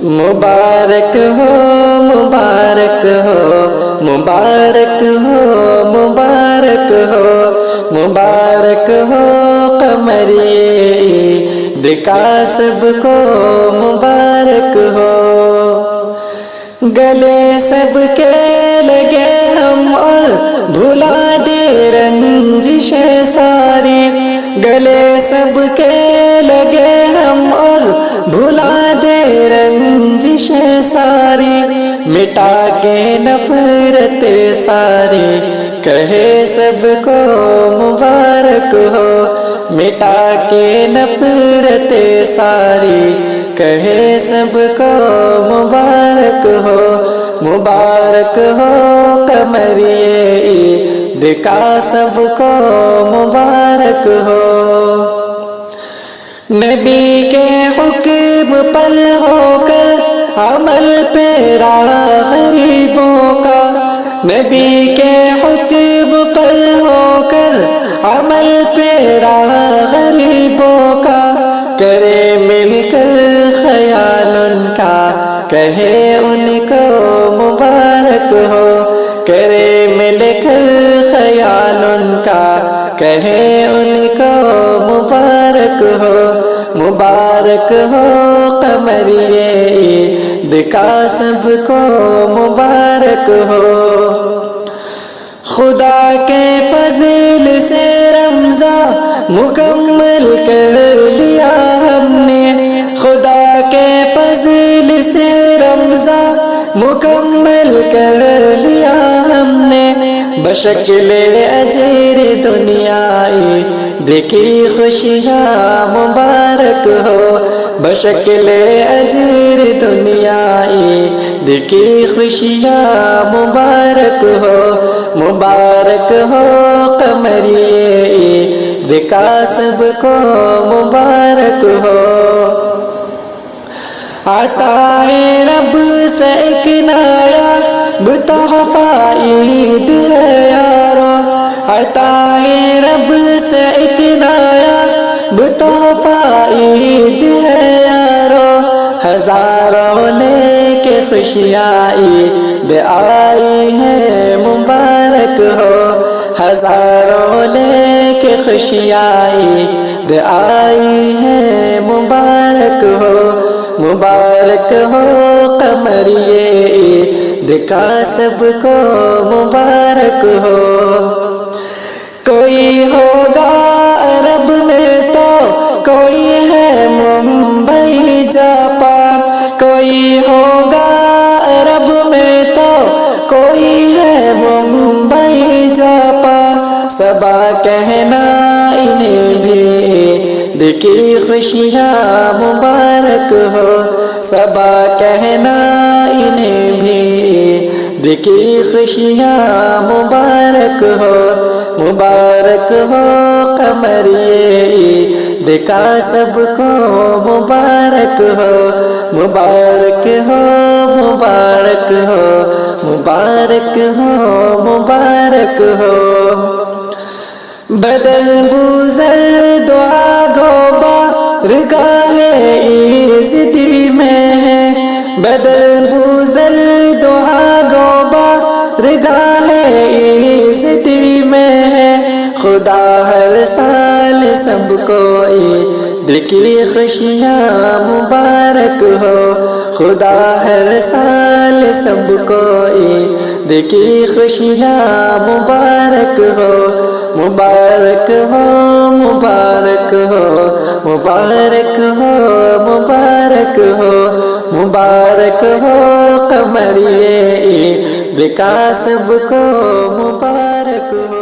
मुबारक हो मुबारक हो मुबारक हो मुबारक हो मुबारक हो कमरिए ईद का सबको मुबारक हो। गले सबके लगे हम और भुला दे रंजिशें सारी, गले सबके लगे हम और भुला दे रंजिशें सारी, मिटा के नफरतें सारी कहे सबको मुबारक हो, मिटा के नफरतें सारी कहे सबको मुबारक हो। मुबारक हो कमरिए ईद का सबको मुबारक हो। नबी के हुक्म पर होकर अमल पेरा गरीबों का, नबी के हुक्म पर होकर अमल पेरा गरीबों का, करे मिलकर ख्याल उनका कहे उनको मुबारक हो, करे मिलकर ख्याल उनका कहे उनको मुबारक हो। मुबारक हो कमरिए ईद का सबको मुबारक हो। खुदा के फज़ल से रमज़ान मुकम्मल कर लिया हमने, खुदा के फज़ल से रमज़ान मुकम्मल कर लिया हमने, बशक्ल अजर दुनियाई देखी खुशियाँ मुबारक हो, बशक्ल अजर दुनियाई देखी खुशियाँ मुबारक हो। मुबारक हो कमरिए ईद का सबको मुबारक हो। अताए रब से एक नायाब तोहफा ईद है यारो, अताए रब से एक नायाब तोहफा ईद है यारो, हजारों लेके खुशियाँ ईद आई है मुबारक हो, हजारों लेके खुशियाँ ईद आई है मुबारक हो। मुबारक हो कमरिए ईद का सबको मुबारक हो। कोई होगा अरब में तो कोई है मुंबई जापान, कोई होगा अरब में तो कोई है मुंबई जापान, सबा कहना इन्हें भी ईद की खुशियाँ मुबारक हो, सबा कहना इन्हें भी ईद की खुशियाँ मुबारक हो। मुबारक हो कमरिए ईद का सबको मुबारक हो। मुबारक हो मुबारक हो मुबारक हो मुबारक हो। बदल गुजर दुआ गोबा गाहे इज़्ज़ती में है, बदल गुजर दुआ गोबा गाहे इज़्ज़ती में है, खुदा हर साल सबको ईद की खुशियाँ मुबारक हो, खुदा हर साल सबको ईद की खुशियाँ मुबारक हो। मुबारक हो मुबारक हो मुबारक हो मुबारक हो मुबारक हो कमरिए ईद का सबको मुबारक हो।